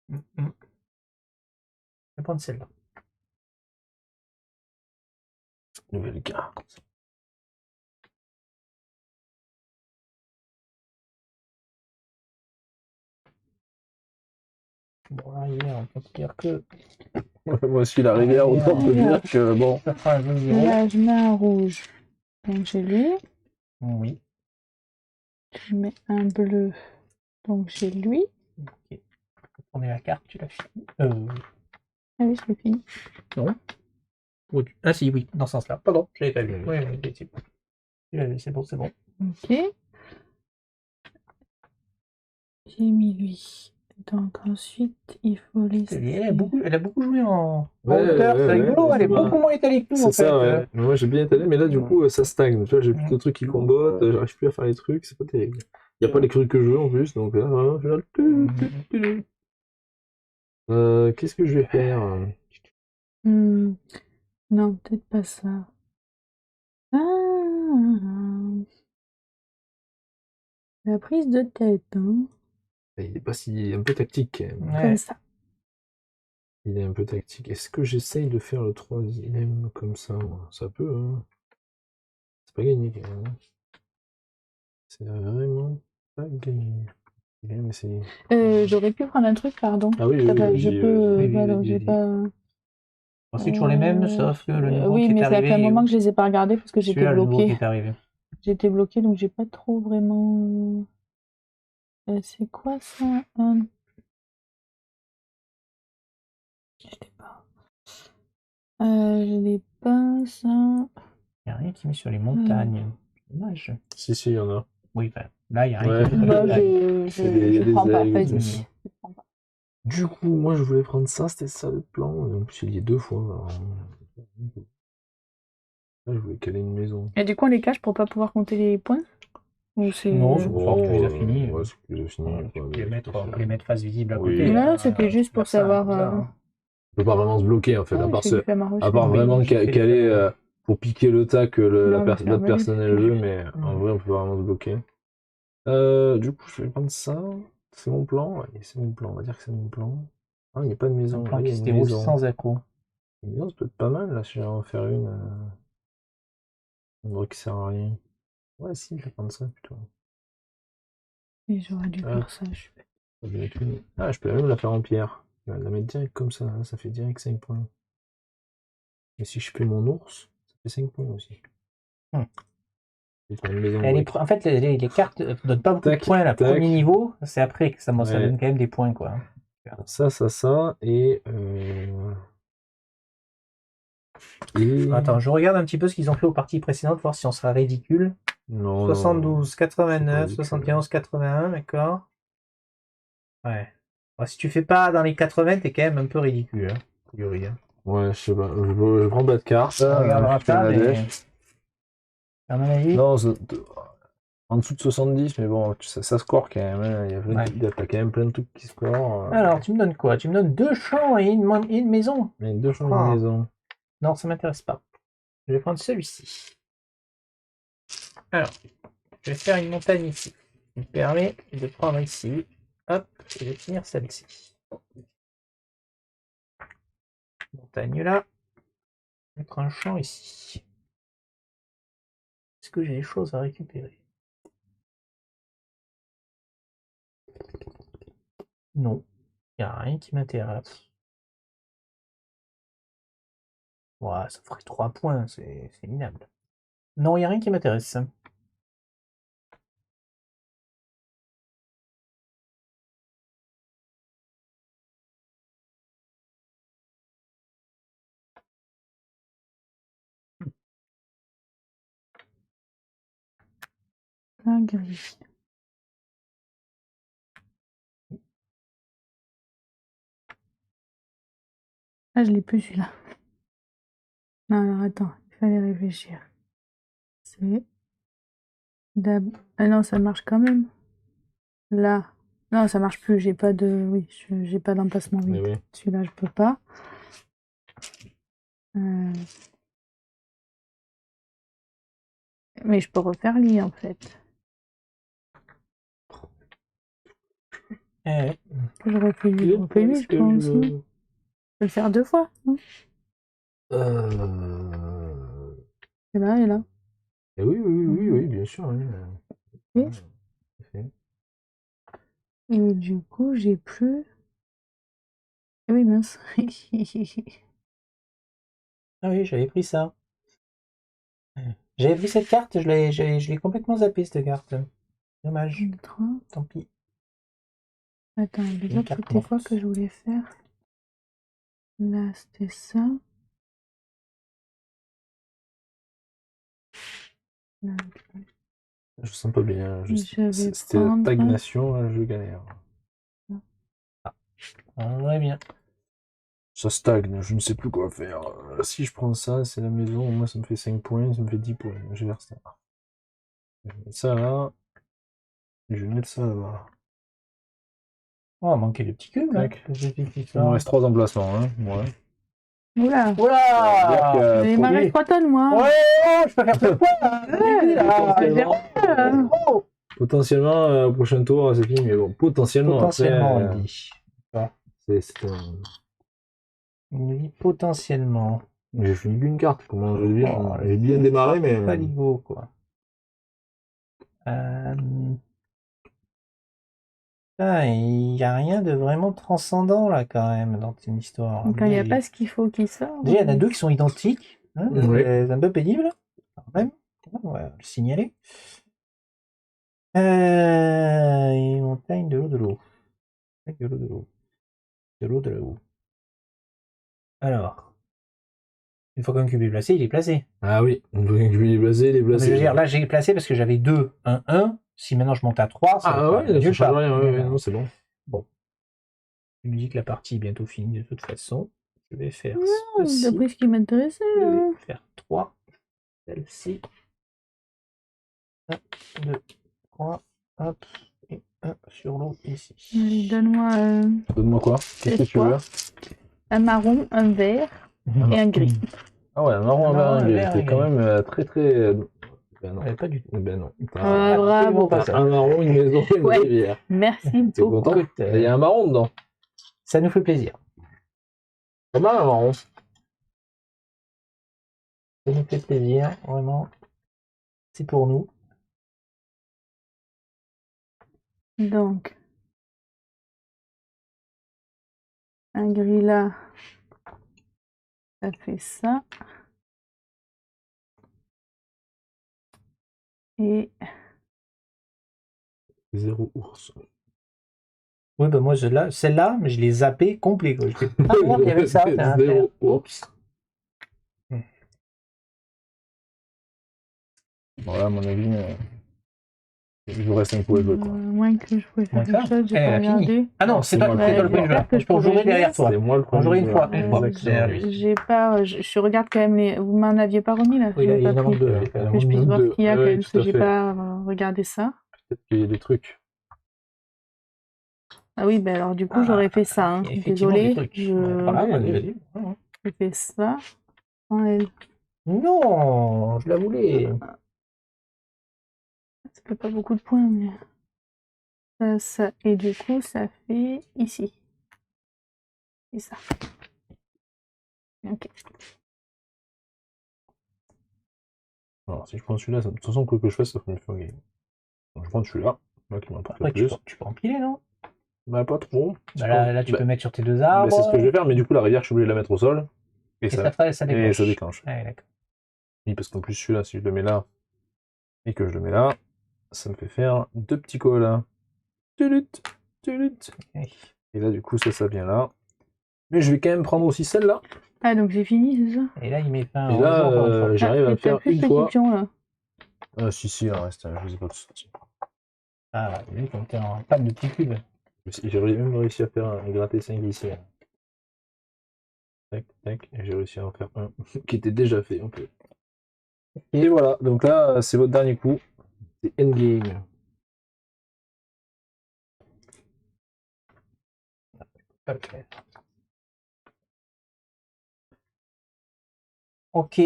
Hein. Je vais prendre celle-là. Nouvelle carte. Bon, là, hier, on peut dire que Moi aussi, la rivière, autant te dire que bon. ça fera un 2-0. Là, je mets un rouge. Donc j'ai lui. Oui. Je mets un bleu. Donc j'ai lui. Ok. Tourner la carte, tu l'as fini. Ah oui, je l'ai fini. Non. Ah si, oui, dans ce sens-là. Pardon, je l'avais pas vu. Oui, oui, c'est bon. C'est bon, c'est bon. Ok. J'ai mis lui. Donc ensuite, il faut laisser. Elle a beaucoup joué en Ouais, hauteur, c'est ouais, rigolo, ouais, elle est c'est vrai. beaucoup moins étalée que nous C'est en ça, fait. ouais. Mais moi, j'ai bien étalé, mais là, du coup, ça stagne. Tu vois, j'ai plus de trucs qui combotent, j'arrive plus à faire les trucs, c'est pas terrible. Il n'y a pas les trucs que je veux en plus, donc là, vraiment, je vais qu'est-ce que je vais faire? Non, peut-être pas ça. La prise de tête, hein. Il est pas si... un peu tactique, quand même. Ouais. Comme ça. Il est un peu tactique. Est-ce que j'essaye de faire le troisième comme ça? Moi ça peut, hein. C'est pas gagné, quand même. Hein. C'est vraiment pas gagné. J'ai quand même essayé. J'aurais pu prendre un truc, pardon. Ah oui, Je peux. oui, Voilà, oui, j'ai oui. pas. Bon, c'est toujours les mêmes, sauf que le nouveau Oui, qui mais est ça fait un arrivé. moment que je les ai pas regardés parce que j'étais Celui-là, le nouveau qui bloquée. est arrivé. J'étais bloquée, donc j'ai pas trop vraiment. C'est quoi ça? Je l'ai pas. Je l'ai pas, ça. Il n'y a rien qui met sur les montagnes. Dommage. Si, il y en a. Oui, ben, là, il n'y a rien Ouais. qui met sur les Bah, montagnes. je prends pas, aigles, vas-y. mais- Je prends pas. Du coup, moi, je voulais prendre ça, c'était ça le plan. Et en plus, il y est 2 fois. Alors... Là, je voulais caler une maison. Et du coup, on les cache pour pas pouvoir compter les points? Ou c'est. Non, c'est pour savoir que tu les as finis. Ouais, c'est que tu les as finis. Voilà, tu quoi, peux mais tout à fait. les mettre face visible à Oui. côté. Non, hein, c'était juste pour faire ça, savoir. comme ça, hein. On peut pas vraiment se bloquer, en fait, Ah, à il part, fait du flemmard à part aussi. vraiment Oui, j'ai fait caler le- pour piquer le tac que Non, mais l'autre Fermez-les, personne ait le jeu, mais en Mm. vrai, on peut pas vraiment se bloquer. Du coup, je vais prendre ça. C'est mon plan. Ouais, c'est mon plan. On va dire que c'est mon plan. Ah, il n'y a pas de Un maison. plan Là, il y qui a se une déroule maison. sans accroc. Une maison, ça peut être pas mal, là, si j'ai en faire une. Un endroit qui sert à rien. Ouais, si, je vais prendre ça, plutôt. Et j'aurais dû Ah. faire ça. Ça va être une- Ah, je peux même la faire en pierre. Je vais la mettre direct comme ça. Là, ça fait direct 5 points. Et si je fais mon ours, ça fait 5 points aussi. Et faire une maison en briques. En fait, les cartes ne donnent pas beaucoup de Tac, points à tac. premier niveau. C'est après que ça Ouais. donne quand même des points, quoi. Ça. Et. Attends, je regarde un petit peu ce qu'ils ont fait aux parties précédentes, voir si on sera ridicule. Non, 72, c'est pas 89, ridicule. 71, 81, d'accord. Ouais. Bon, si tu fais pas dans les 80, t'es quand même un peu ridicule. Hein, a priori, hein. Ouais, je sais pas. Je prends pas de carte. On regardera je fais ça, la mais. dèche. À mon avis. Non, en dessous de 70, mais bon, ça score quand même. Hein. T'as quand même plein de trucs qui scorent. Alors, tu me donnes quoi? Tu me donnes 2 champs et une maison? Mais 2 champs Ah. de maison. Non, ça m'intéresse pas. Je vais prendre celui-ci. Alors, je vais faire une montagne ici. Ça me permet de prendre ici. Hop, et de finir celle-ci. Montagne là. Mettre un champ ici. Est-ce que j'ai des choses à récupérer? Non. Il n'y a rien qui m'intéresse. Ouais, ça ferait 3 points, c'est minable. Non, il n'y a rien qui m'intéresse. Un gris. Ah, je l'ai plus celui-là. Non, alors attends, il fallait réfléchir. C'est. Ah non, ça marche quand même. Là. Non, ça marche plus. J'ai pas de. Oui, j'ai pas d'emplacement Mais vide. oui. Celui-là, je peux pas. Mais je peux refaire lui en fait. Eh, Je refais lui, je refais lui, je crois aussi. Je peux le faire 2 fois. Non et là, et là. Eh oui, bien sûr. Oui. Oui. Ouais, parfait. Et du coup, j'ai plus. Ah oui, mince. Ah oui, j'avais pris ça. J'avais pris cette carte, je l'ai complètement zappé cette carte. Dommage, tant pis. Attends, les Une autres, carte c'était quoi morte. que je voulais faire? Là, c'était ça. Là, Je sens pas bien. je vais C'était la prendre. stagnation, là, je galère. Ouais, bien. Ça stagne, je ne sais plus quoi faire. Si je prends ça, c'est la maison, moi ça me fait 5 points, ça me fait 10 points. Je vais faire ça. Je vais mettre ça là, et je vais mettre ça là-bas. Oh, on manquait le petit cube, là. Tac. Il me reste 3 emplacements, hein. Ouais. Oula! C'est-à-dire que Il m'en reste 3 tonnes, moi! Ouais, oh, je peux faire ça quoi là potentiellement, potentiellement, au prochain tour, c'est fini, mais bon, potentiellement, Potentiellement, après, il dit. c'est un... Il dit potentiellement. J'ai fini qu'une carte, comment je veux dire. Oh, J'ai bien démarré, mais... Paligo, quoi. Il n'y a rien de vraiment transcendant là quand même dans une histoire. Quand il n'y a pas ce qu'il faut qui sort. Déjà, il y en a deux qui sont identiques. Hein, Oui. c'est un peu pénible, quand même. On va le signaler. Et montagne de l'eau, de l'eau. De l'eau, de l'eau. De l'eau, de l'eau. Alors, une fois qu'un cube est placé, il est placé. Ah oui, je vais les placer, les Non, mais je veux placer. dire, là, j'ai placé parce que j'avais 2, 1, 1. Si maintenant je monte à 3, ça Ah va ouais, ça mieux change pas. rien, ouais, non, c'est bon. Bon. Il me dit que la partie est bientôt finie de toute façon. Je vais faire Non, ceci. d'après ce qui m'intéressait. Je Hein. vais faire 3. Celle-ci. 1, 2, 3. Hop. Et 1 sur l'eau ici. Allez, donne-moi Donne-moi quoi? Qu'est-ce que tu veux? un marron, un vert et un gris. Ah ouais, un marron, un vert, un gris. T'es quand même très très... Ben non. Pas du tout. Ben non. Ah, bravo. Pas ça. Un marron, une maison, une Ouais. rivière. Merci T'es beaucoup. content? Il y a un marron dedans. Ça nous fait plaisir. Pas mal un marron. Ça nous fait plaisir, vraiment. C'est pour nous. Donc, un gris là, ça fait ça. Et 0 ours. Oui, bah moi, celle-là, mais je l'ai zappé complet. Quoi. Ah merde, il y avait ça. 0 ours. Voilà, à mon avis, il vous reste un coup à jouer, quoi. moins que je pouvais faire Moins quelque ça chose, j'ai Elle pas a fini. regardé. Ah non, c'est toi moi qui le fais le premier premier joueur. que je Pour jouer pourrais derrière toi. C'est moi le premier jouer une joueur. fois. Une fois. Exactement. J'ai pas, je regarde quand même les. Vous m'en aviez pas remis là. Oui, j'ai il y en pas a pris. deux. Que je puisse voir ce qu'il y a quand même, parce que j'ai pas regardé ça. Peut-être qu'il y a des trucs. Ah oui, ben alors du coup j'aurais fait ça. Hein. Désolée, je fais ça. Ouais. Non, je la voulais. Ça fait pas beaucoup de points, mais ça. Et du coup ça fait ici. C'est ça. Ok. Alors, si je prends celui-là, de toute façon, quoi que je fasse, ça me fait un game. Donc, je prends celui-là, là qui m'apporte le plus. Tu peux empiler, non? Bah, pas trop. Bah, là, tu peux mettre sur tes deux arbres. C'est ce que je vais faire, mais du coup, la rivière, je suis obligé de la mettre au sol. Et ça déclenche. Ouais, d'accord. Oui, parce qu'en plus, celui-là, si je le mets là, et que je le mets là, ça me fait faire 2 petits colas. Tulut, tulut. Et là, du coup, ça vient là. Mais je vais quand même prendre aussi celle-là. Ah, donc j'ai fini, c'est ça? Et là, il met fin. Et là, j'arrive à faire une fois. Pion, là. Ah, si, il en reste un, je les ai pas tous sortis. Ah, oui, comme t'es en panne de petits cubes. J'ai même réussi à faire un gratter 5 ici. Tac, tac, et j'ai réussi à en faire un qui était déjà fait un peu. Et voilà, donc là, c'est votre dernier coup. C'est endgame. Ok,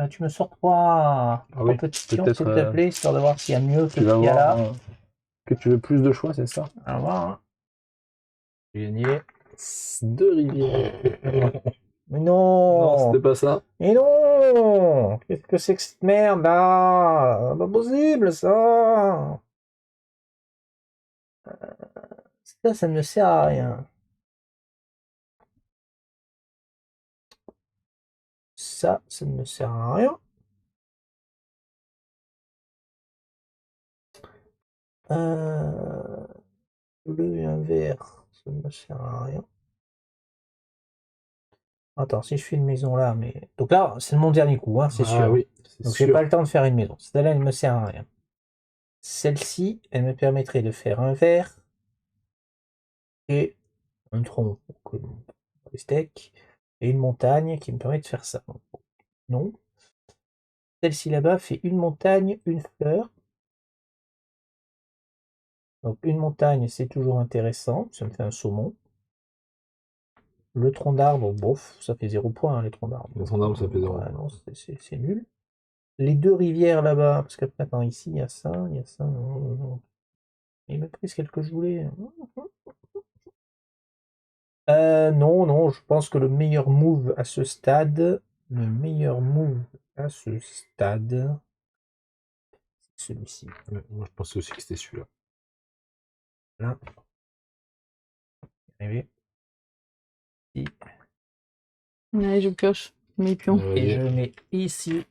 Tu me sors 3 oui, petites pions, peut-être, s'il te plaît, histoire de voir s'il y a mieux que Tu ce vas qu'il y a voir là. que tu veux plus de choix, c'est ça? On va voir. Hein. J'ai gagné 2 rivières. Mais Non, non, c'était pas ça. mais non. Qu'est-ce que c'est que cette merde là? Pas possible ça. Ça ne me sert à rien. Ça ne me sert à rien. Bleu et un vert, ça ne me sert à rien. Attends, si je fais une maison là, mais... Donc là, c'est mon dernier coup, hein, c'est Ah sûr. oui, c'est Donc j'ai sûr. pas le temps de faire une maison. Celle-là, elle ne me sert à rien. Celle-ci, elle me permettrait de faire un vert et un tronc pour les steaks et une montagne qui me permet de faire ça. Non. Celle-ci là-bas fait une montagne, une fleur. Donc une montagne, c'est toujours intéressant. Ça me fait un saumon. Le tronc d'arbre, bof, ça fait 0 point, hein, les troncs d'arbre. Le tronc d'arbre, ça fait 0. Ouais, non, c'est nul. Les 2 rivières là-bas, parce qu'après, attends, ici, il y a ça, il y a ça. Non. Il m'a pris ce que je voulais. Non, je pense que le meilleur move à ce stade, c'est celui-ci. Ouais, moi, je pensais aussi que c'était celui-là. Là. Arrivé. Ouais, je pioche mes pions. Et je mets ici,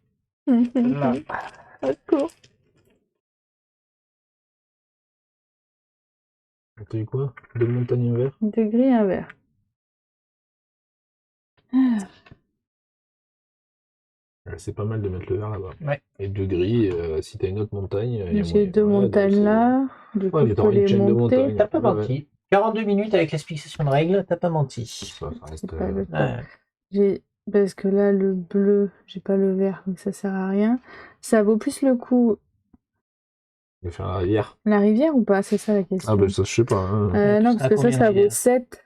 là. D'accord. T'as eu quoi? 2 montagnes en vert? De gris et un vert. C'est pas mal de mettre le vert là-bas. Ouais. Et 2 gris, si t'as une autre montagne, il y a J'ai moyen. 2 montagnes là. Du coup, Ouais, mais je t'auras peux une les chaîne de monter. montagnes. T'as pas Ouais, menti. 42 minutes avec l'explication de règles, t'as pas menti. Ça reste. C'est pas le temps. Ouais. Parce que là, le bleu, j'ai pas le vert, donc ça sert à rien. Ça vaut plus le coup Je vais faire la rivière. la rivière ou pas? C'est ça la question. Ah, ben ça, je sais pas. Hein. Non, parce que ça vaut 7.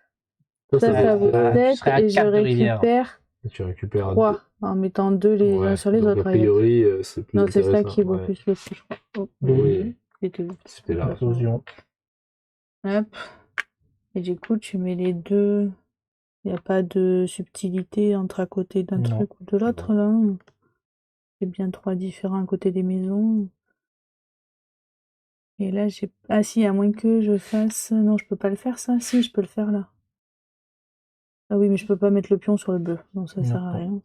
Ça vaut tu 7 serais à et je 4 de rivière. récupère Tu récupères 3 en mettant 2 les uns sur les donc, autres. A priori, c'est plus Non, c'est ça intéressant. qui vaut Ouais. plus le coup, je crois. Oh, Oui, c'était c'était là. Explosion. Hop. Et du coup, tu mets les deux. Il n'y a pas de subtilité entre à côté d'un Non. truc ou de l'autre, là. C'est bien 3 différents à côté des maisons. Et là, j'ai... Ah si, à moins que je fasse... Non, je peux pas le faire, ça. Si, je peux le faire, là. Ah oui, mais je peux pas mettre le pion sur le bleu. Non, ça sert à rien.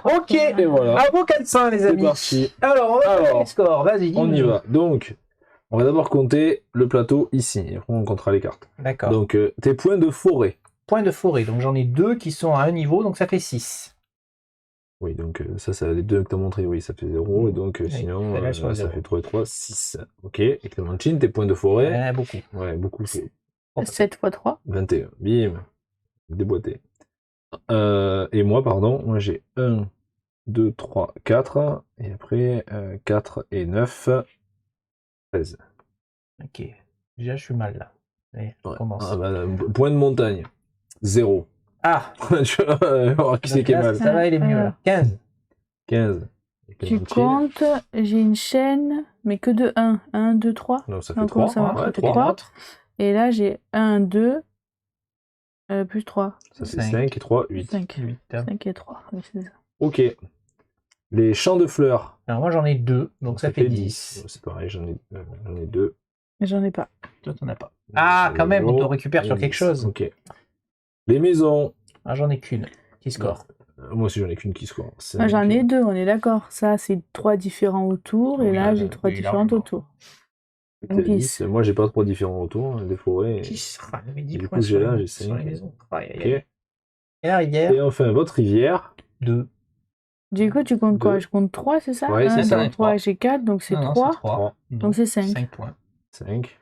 Ok, Et voilà. bravo 400 les C'est amis. parti. Alors, on va faire Alors, les scores, vas-y. On y dis-nous. va. Donc, on va d'abord compter le plateau ici. Et après, on comptera les cartes. D'accord. Donc, tes points de forêt. Point de forêt, donc j'en ai 2 qui sont à un niveau, donc ça fait 6. Oui, donc ça, les 2 que tu as montré, oui, ça fait 0. Et donc, Oui, sinon, celle-là sur ça zéro. fait 3 et 3, 6. Ok. Et Clémentine, tes points de forêt. Beaucoup. Ouais, beaucoup. C'est 7 x 3. 21. Bim. Déboîté. Et moi, pardon, moi j'ai 1, 2, 3, 4. Et après, 4 et 9, 13. Ok. Déjà, je suis mal là. Allez, on Ouais. commence. Ah, bah, point de montagne. 0. Ah, Tu vois, on va voir qui c'est qui est là, mal. ça va, il est mieux là. 15. 15. Et Tu Clémentine. comptes, j'ai une chaîne, mais que de 1. 1, 2, 3. Non, ça fait Non, 3. comment ça marche? Ouais, Ça fait 3. 3. Et là, j'ai 1, 2, plus 3. Ça fait 5 et 3, 8. 5. 8. 5 et 3. Oui, c'est ça. Ok. Les champs de fleurs. Alors moi j'en ai 2, donc ça fait 10. C'est pareil, j'en ai 2. Mais j'en ai pas. Toi t'en as pas. Ah, quand même, on te récupère sur quelque chose. Ok. Les maisons. Ah, j'en ai qu'une qui score. Moi aussi, j'en ai qu'une qui score. Moi, j'en ai 2, on est d'accord. Ça, c'est 3 différents autour. Et là, j'ai 3 oui, différentes largement. autour. 10. Moi, j'ai pas 3 différents autour, des forêts. 10. Ah, il y avait 10 Du points coup, j'ai là, j'ai sur les 5. maisons. Aïe, aïe, Ok. aïe. Et la rivière, Et enfin, votre rivière. 2. Du coup, tu comptes quoi? Deux. Je compte 3, c'est ça? Ouais, c'est 1, ça. 2, 3, j'ai 4, donc c'est 3. 3. Donc c'est 5. 5 points. 5.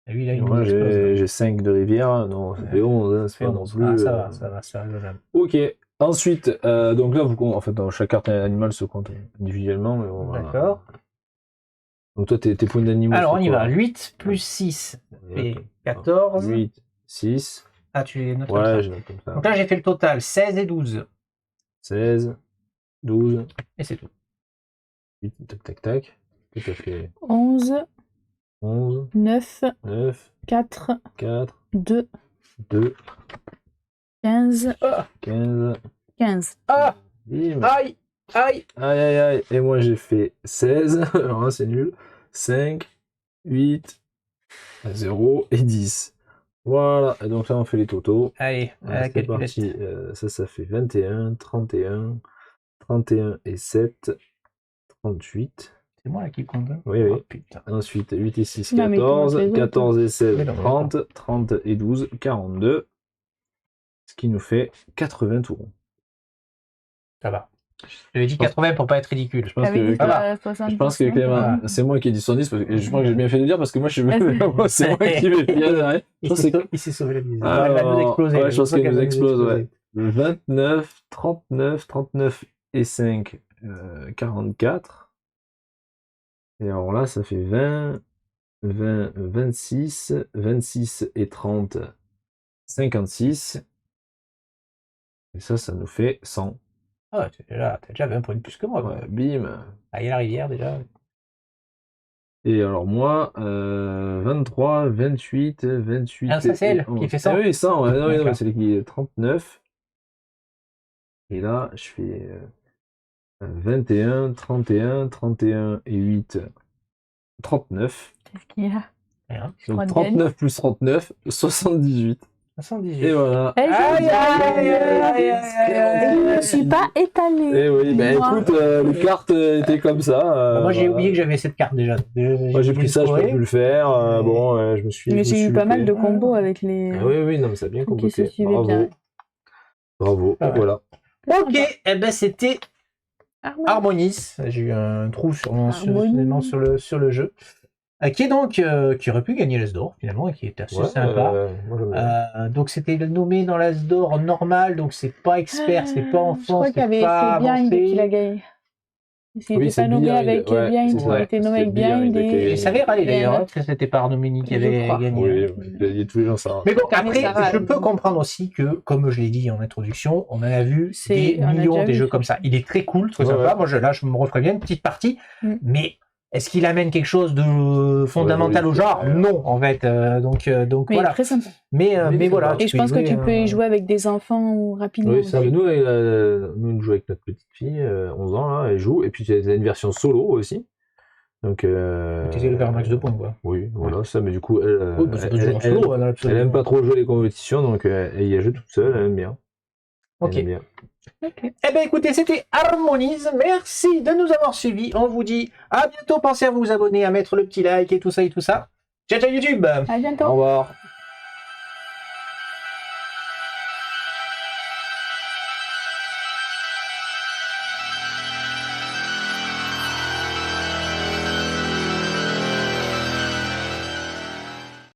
Et lui, là, Et il moi, nous explose. j'ai 5 de rivière. Non, ça fait 11. Hein, c'est pas non plus. Ah, ça va, ça va, c'est raisonnable. Ok. Ensuite, donc là, en fait, dans chaque carte animale se compte individuellement. Mais bon, voilà. D'accord. Donc toi, tes points d'animaux. Alors, on c'est y quoi va. 8 plus 6 Ouais. fait 14. 8, 6. Ah, tu les notes comme Ouais, ça. je note comme ça. Donc là, j'ai fait le total 16 et 12. 16 12, Et c'est tout. 8, tac, tac, tac. Tout à fait. 11, 11, 9, 9, 4, 4, 2, 2, 15, Ah, 15. 15. ah, Bim. aïe, aïe. Aïe, aïe, aïe. Et moi, j'ai fait 16. Alors là, c'est nul. 5, 8, 0 et 10. Voilà. Et donc là, on fait les totaux. Allez, à la C'est calculette. parti. Ça fait 21, 31, 31 et 7, 38. C'est moi là qui compte. Hein. Oui, oui. Oh, putain. Ensuite, 8 et 6, Non, mais comment 14. les autres 14 et 16, Mais non, mais 30. 30 et 12, 42. Ce qui nous fait 80 tours. Ça va. J'avais dit 80 pour pas être ridicule. Je pense T'avais dit que, va. 60%. je pense que Clément, c'est moi qui ai dit 110, parce que je crois que j'ai bien fait de dire, parce que moi, je suis Ah, c'est moi qui vais bien derrière. Je pense que Il s'est sauvé la mise. Ah, Elle va nous exploser. ouais, je pense qu'elle qu'elle nous va explose, exploser. 29, 39, 39 et 5, 44. Et alors là, ça fait 20, 20, 26, 26 et 30, 56. Et ça nous fait 100. Ah ouais, t'as déjà 20 points de plus que moi. Quoi. Ouais, bim. Ah, il y a la rivière déjà. Et alors moi, 23, 28, 28. Ah, ça, c'est elle qui fait 100. Ah oui, 100, ouais, non, oui, non, D'accord. c'est qui est 39. Et là, je fais 21, 31, 31 et 8, 39. Qu'est-ce qu'il y a? Rien. Je crois Donc de gagner. 39 plus 39, 78. 78. Et voilà. Eh, j'ai Aïe, aïe, aïe, aïe, aïe, aïe, Je ne me aïe. suis pas étalée. Et oui, ben Moi. écoute, les cartes étaient comme ça. Bah, moi, j'ai voilà. oublié que j'avais cette carte déjà. Moi j'ai pris ça, je peux plus le faire. Bon, je me suis. Mais je me j'ai suis eu pas mal loupé. de combos avec les. Ah oui, oui, non, mais ça a bien Qui se comboté. suivaient Bravo. bien. Bravo. Ah Et ouais. voilà. Ok, eh ben c'était Harmonis. J'ai eu un trou sur mon Harmonis. sur le jeu. Qui est donc qui aurait pu gagner l'As d'or finalement et qui est assez Ouais, sympa. moi, j'aime bien. Donc c'était nommé dans l'As d'or normal, donc c'est pas expert, c'est pas Je enfant, crois qu'il y c'est avait pas fait Behind avancé. qu'il a gagné. S'il Oui, n'était c'est pas nommé Behind, avec ouais, Behind, c'est il ça. a été nommé avec C'était Behind. Behind, Et ça avait râlé et d'ailleurs, un hein, autre. que c'était pas Arnomini qui Je avait crois. gagné. Oui, hein. il y a tous les gens ça. Mais bon, Mais après, ça râle. je peux comprendre aussi que, comme je l'ai dit en introduction, on en a vu des On a millions déjà des vu. jeux comme ça. Il est très cool, très Ouais, sympa. ouais. Moi, là, je me referais bien une petite partie. Mm. Mais est-ce qu'il amène quelque chose de fondamental oui, au genre? ouais. Non, en fait. Donc Mais il est voilà. très sympa. Mais Oui, voilà. Et je pense que tu peux y jouer. jouer avec des enfants rapidement. Oui, ça, aussi. nous, nous, on joue avec notre petite fille, 11 ans, là, elle joue. Et puis, il y a une version solo aussi. Donc, Tu essaies de faire un max de points, quoi. oui, voilà, ça, mais du coup, elle, Oui, bah, ça peut se jouer en elle, solo, hein, elle absolument. aime pas trop jouer les compétitions, donc elle y a joué toute seule, elle aime bien. Ok. Elle aime bien. Ok. Eh bien, écoutez, c'était Harmonise. Merci de nous avoir suivis. On vous dit à bientôt. Pensez à vous abonner, à mettre le petit like et tout ça et tout ça. Ciao, ciao YouTube. À bientôt. Au revoir.